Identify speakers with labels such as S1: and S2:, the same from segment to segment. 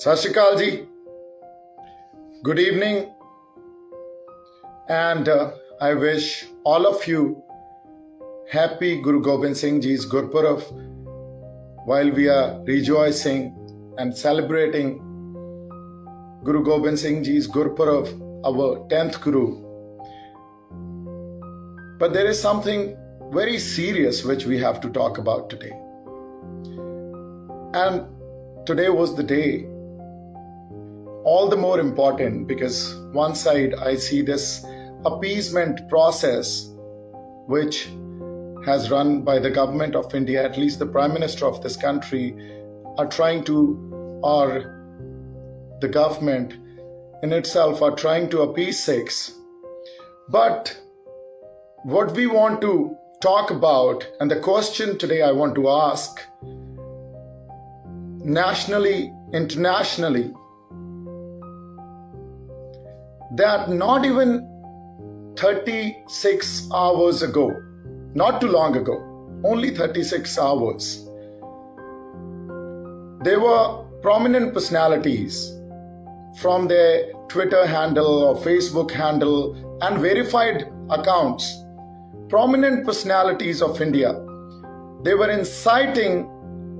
S1: Sat Shri Akal ji, good evening, and I wish all of you happy Guru Gobind Singh Ji's Gurpurav while we are rejoicing and celebrating Guru Gobind Singh Ji's Gurpurav, our 10th Guru. But there is something very serious which we have to talk about today. And today was the day, all the more important because one side I see this appeasement process which has run by the government of India, at least the Prime Minister of this country are trying to, or the government in itself are trying to appease Sikhs. But what we want to talk about, and the question today I want to ask, nationally, internationally, that not even 36 hours ago, not too long ago, only 36 hours, there were prominent personalities from their Twitter handle or Facebook handle and verified accounts, prominent personalities of India. They were inciting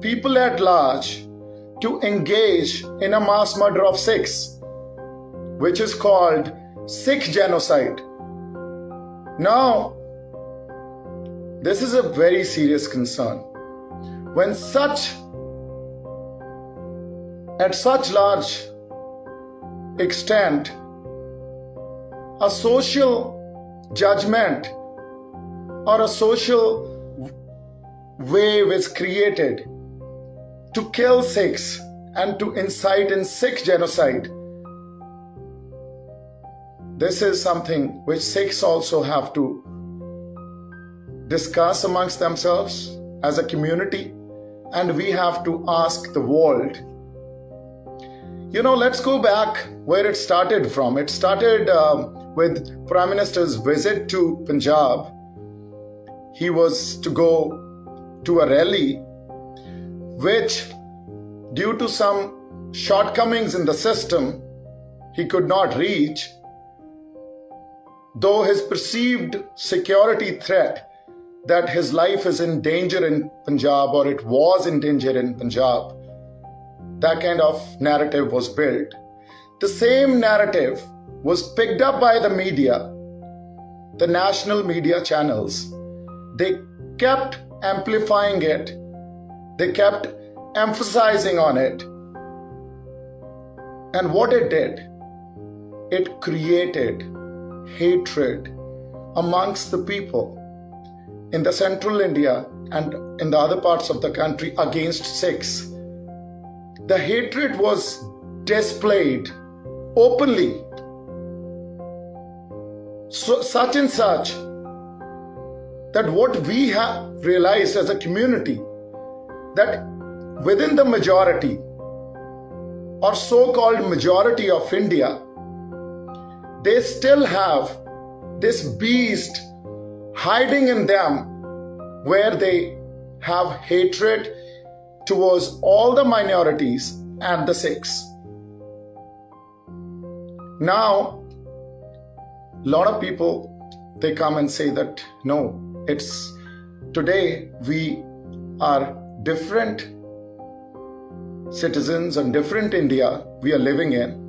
S1: people at large to engage in a mass murder of Sikhs, which is called Sikh genocide. Now, this is a very serious concern. When at such large extent, a social judgment or a social wave is created to kill Sikhs and to incite in Sikh genocide, this is something which Sikhs also have to discuss amongst themselves as a community, and we have to ask the world. Let's go back where it started from. It started with Prime Minister's visit to Punjab. He was to go to a rally which, due to some shortcomings in the system, he could not reach, though his perceived security threat that his life is in danger in Punjab, or it was in danger in Punjab, that kind of narrative was built. The same narrative was picked up by the media, the national media channels. They kept amplifying it. They kept emphasizing on it. And what it did, it created hatred amongst the people in the central India and in the other parts of the country against Sikhs. The hatred was displayed openly, such and such, that what we have realized as a community, that within the majority or so-called majority of India, they still have this beast hiding in them where they have hatred towards all the minorities and the Sikhs. Now, a lot of people, they come and say that, no, it's today we are different citizens and different India we are living in.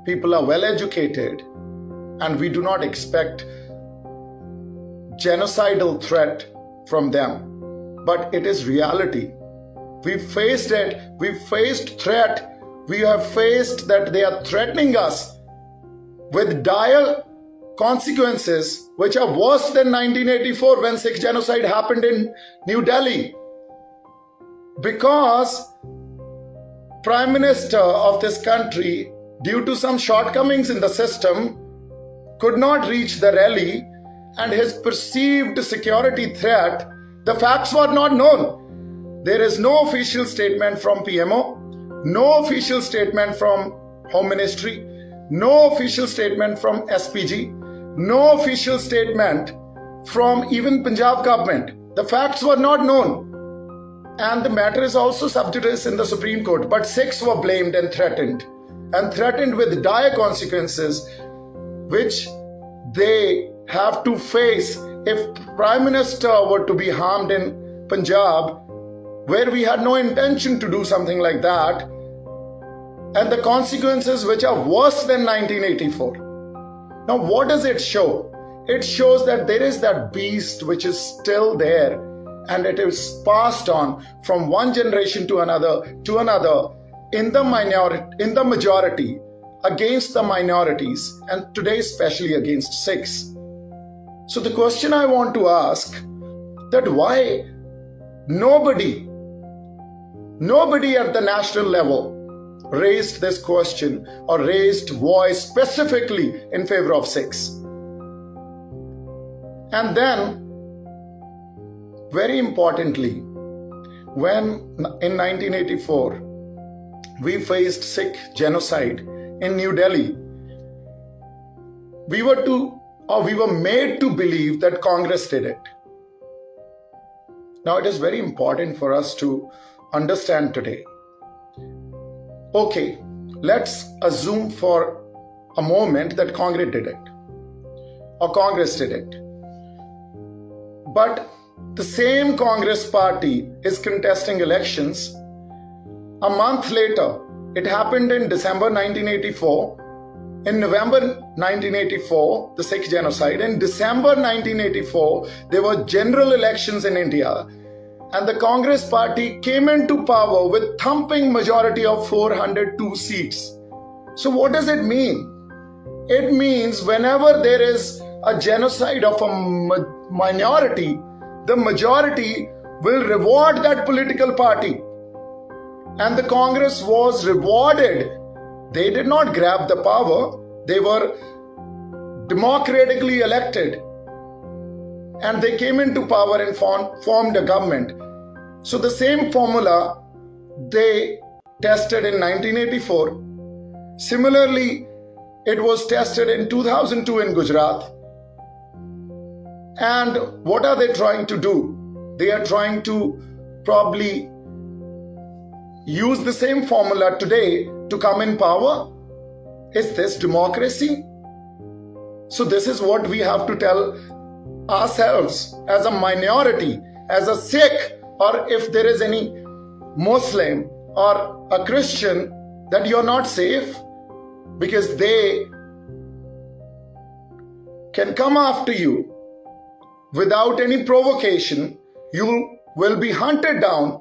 S1: People are well educated and we do not expect genocidal threat from them. But it is reality. We faced it. We faced threat. We have faced that they are threatening us with dire consequences which are worse than 1984 when Sikh genocide happened in New Delhi. Because Prime Minister of this country, due to some shortcomings in the system, could not reach the rally, and his perceived security threat, the facts were not known. There is no official statement from PMO, no official statement from Home Ministry, no official statement from SPG, no official statement from even Punjab government. The facts were not known. And the matter is also sub judice in the Supreme Court. But Sikhs were blamed and threatened with dire consequences, which they have to face if Prime Minister were to be harmed in Punjab, where we had no intention to do something like that, and the consequences which are worse than 1984. Now, what does it show? It shows that there is that beast which is still there, and it is passed on from one generation to another in the majority against the minorities, and today especially against Sikhs. So the question I want to ask, that why nobody at the national level raised this question or raised voice specifically in favor of Sikhs. And then, very importantly, when in 1984 we faced Sikh genocide in New Delhi, we were made to believe that Congress did it. Now, it is very important for us to understand today. Okay, let's assume for a moment that Congress did it, or Congress did it. But the same Congress party is contesting elections. A month later, it happened in December 1984. In November 1984, the Sikh genocide. In December 1984, there were general elections in India, and the Congress party came into power with thumping majority of 402 seats. So what does it mean? It means whenever there is a genocide of a minority, the majority will reward that political party. And the Congress was rewarded. They did not grab the power. They were democratically elected. And they came into power and formed a government. So the same formula they tested in 1984. Similarly, it was tested in 2002 in Gujarat. And what are they trying to do? They are trying to probably use the same formula today to come in power. Is this democracy? So this is what we have to tell ourselves as a minority, as a Sikh, or if there is any Muslim or a Christian, that you're not safe, because they can come after you without any provocation. You will be hunted down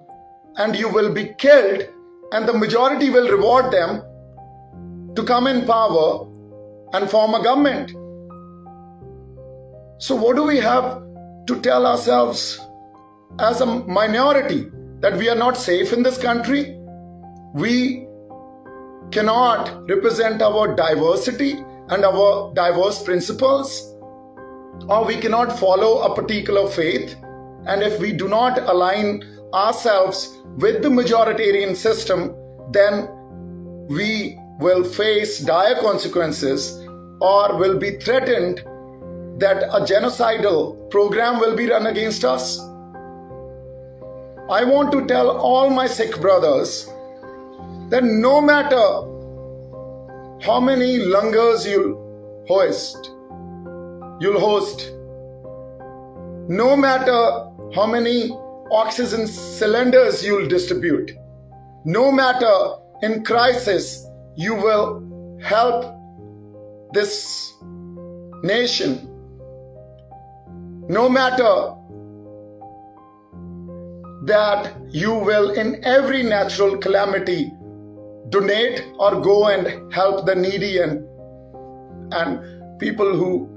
S1: and you will be killed, and the majority will reward them to come in power and form a government. So what do we have to tell ourselves as a minority? That we are not safe in this country? We cannot represent our diversity and our diverse principles, or we cannot follow a particular faith. And if we do not align ourselves with the majoritarian system, then we will face dire consequences or will be threatened that a genocidal program will be run against us. I want to tell all my Sikh brothers that no matter how many langars you'll host, no matter how many oxygen cylinders you'll distribute, no matter in crisis you will help this nation, no matter that you will in every natural calamity donate or go and help the needy and people who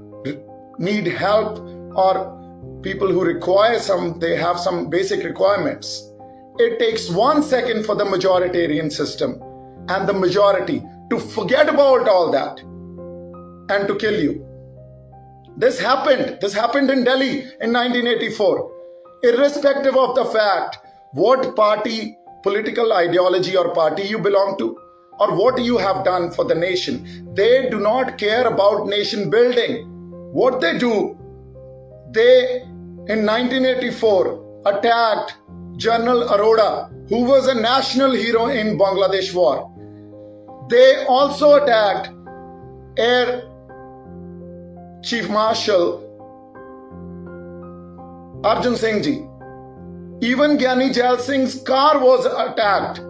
S1: need help, or people who require they have some basic requirements. It takes 1 second for the majoritarian system and the majority to forget about all that and to kill you. This happened in Delhi in 1984. Irrespective of the fact what party, political ideology or party you belong to, or what you have done for the nation, they do not care about nation building. What they do, they in 1984 attacked General Arora, who was a national hero in Bangladesh war. They also attacked Air Chief Marshal Arjun Singh Ji. Even Gyani Jail Singh's car was attacked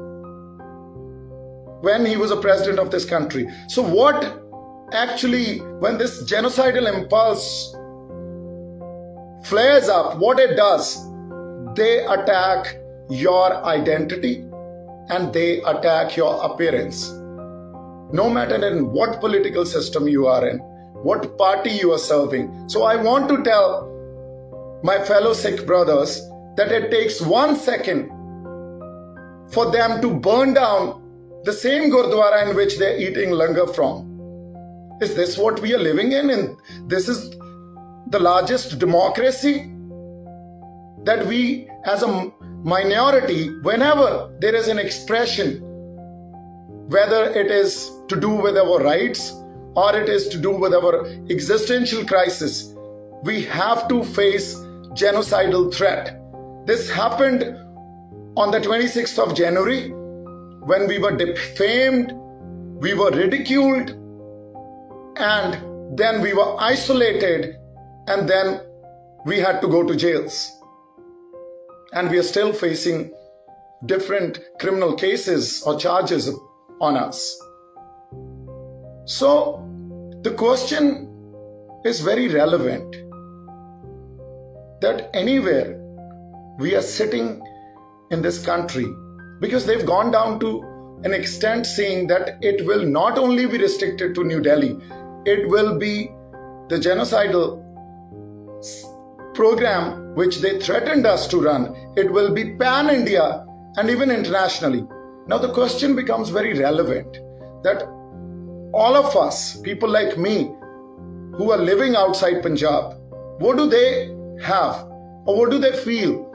S1: when he was a president of this country. So what actually, when this genocidal impulse flares up, what it does, they attack your identity and they attack your appearance. No matter in what political system you are in, what party you are serving. So I want to tell my fellow Sikh brothers that it takes 1 second for them to burn down the same Gurdwara in which they're eating langar from. Is this what we are living in? And this is the largest democracy that we as a minority, whenever there is an expression, whether it is to do with our rights or it is to do with our existential crisis, we have to face genocidal threat. This happened on the 26th of January when we were defamed, we were ridiculed, and then we were isolated, and then we had to go to jails. And we are still facing different criminal cases or charges on us. So the question is very relevant that anywhere we are sitting in this country, because they've gone down to an extent saying that it will not only be restricted to New Delhi, it will be the genocidal program which they threatened us to run. It will be pan-India and even internationally. Now the question becomes very relevant that all of us, people like me, who are living outside Punjab, what do they have or what do they feel?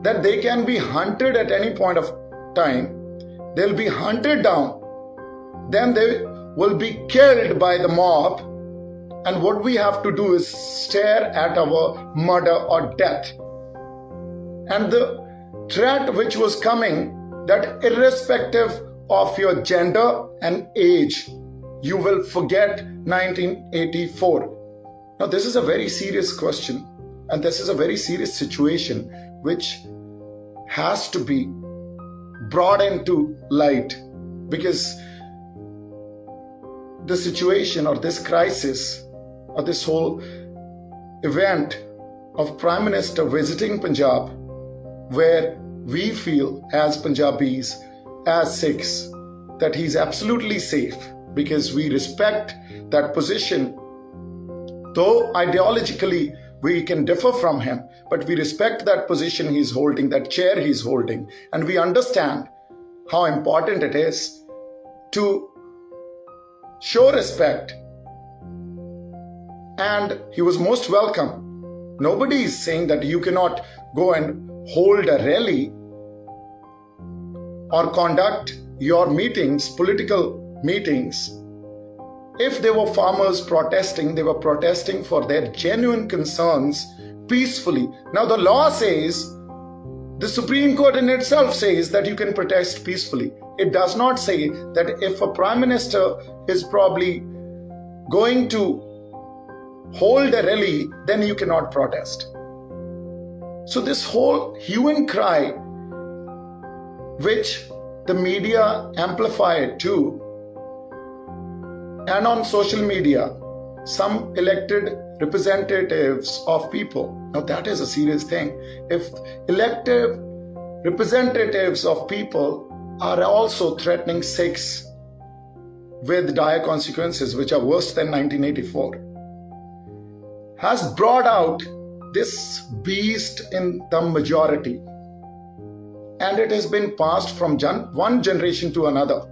S1: That they can be hunted at any point of time, they'll be hunted down, then they will be killed by the mob, and what we have to do is stare at our murder or death. And the threat which was coming, that irrespective of your gender and age, you will forget 1984. Now this is a very serious question, and this is a very serious situation which has to be brought into light, because the situation or this crisis or this whole event of Prime Minister visiting Punjab, where we feel as Punjabis, as Sikhs, that he's absolutely safe because we respect that position, though ideologically we can differ from him, but we respect that position he's holding, that chair he's holding, and we understand how important it is to show respect. And he was most welcome. Nobody is saying that you cannot go and hold a rally or conduct your meetings, political meetings. If there were farmers protesting, they were protesting for their genuine concerns peacefully. Now the law says, the Supreme Court in itself says that you can protest peacefully. It does not say that if a Prime Minister is probably going to hold a rally, then you cannot protest. So this whole hue and cry, which the media amplified too, and on social media, some elected representatives of people. Now that is a serious thing. If elected representatives of people are also threatening Sikhs with dire consequences, which are worse than 1984, has brought out this beast in the majority. And it has been passed from one generation to another.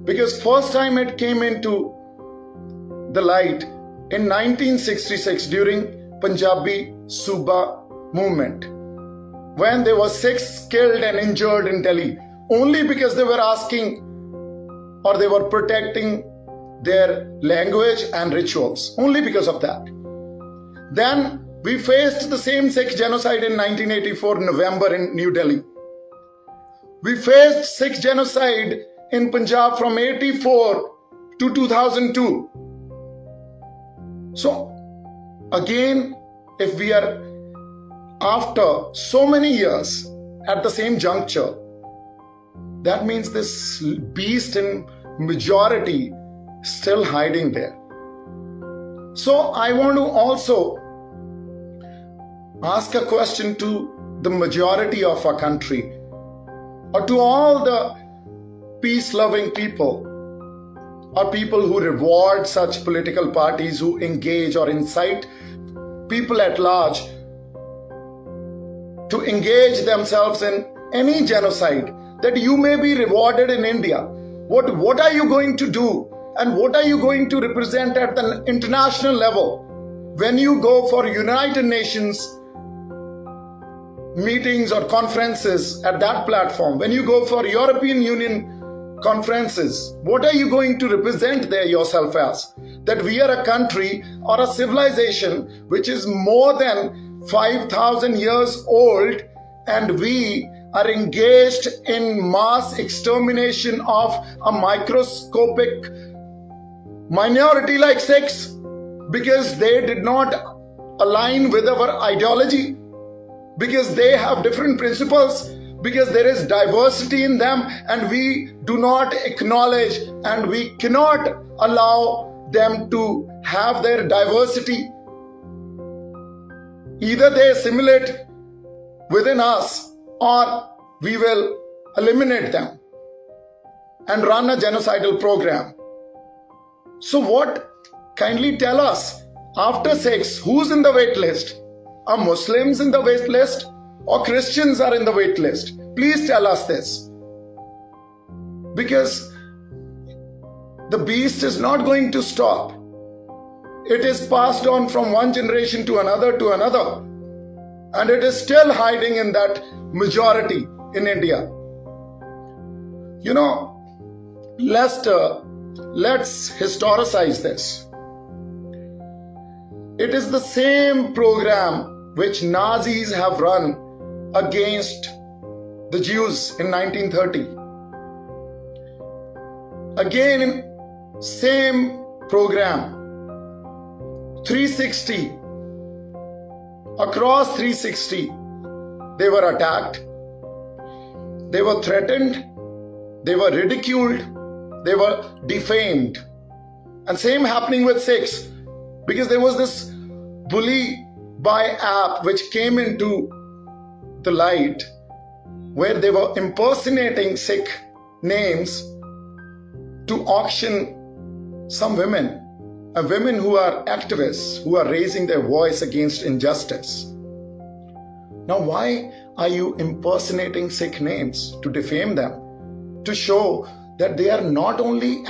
S1: Because first time it came into the light in 1966 during Punjabi Suba movement, when there were 6 killed and injured in Delhi, only because they were asking or they were protecting their language and rituals, only because of that. Then We faced the same Sikh genocide in 1984 November in New Delhi. We faced Sikh genocide in Punjab from 84 to 2002. So again, if we are after so many years at the same juncture, that means this beast in majority still hiding there. So I want to also ask a question to the majority of our country, or to all the peace-loving people, or people who reward such political parties who engage or incite people at large to engage themselves in any genocide, that you may be rewarded in India. What are you going to do, and what are you going to represent at the international level when you go for United Nations meetings or conferences at that platform, when you go for European Union conferences? What are you going to represent there yourself as? That we are a country or a civilization which is more than 5,000 years old, and we are engaged in mass extermination of a microscopic minority like Sikhs because they did not align with our ideology, because they have different principles, because there is diversity in them, and we do not acknowledge and we cannot allow them to have their diversity. Either they assimilate within us, or we will eliminate them and run a genocidal program. So what? Kindly tell us, after Sikhs, who's in the wait list? Are Muslims in the wait list, or Christians are in the wait list? Please tell us this. Because the beast is not going to stop. It is passed on from one generation to another, and it is still hiding in that majority in India. You know, let's historicize this. It is the same program which Nazis have run against the Jews in 1930. Again, same program, 360. Across 360, they were attacked, they were threatened, they were ridiculed, they were defamed. And same happening with Sikhs, because there was this bully by app which came into the light, where they were impersonating Sikh names to auction some women, women who are activists, who are raising their voice against injustice. Now, why are you impersonating Sikh names? To defame them, to show that they are not only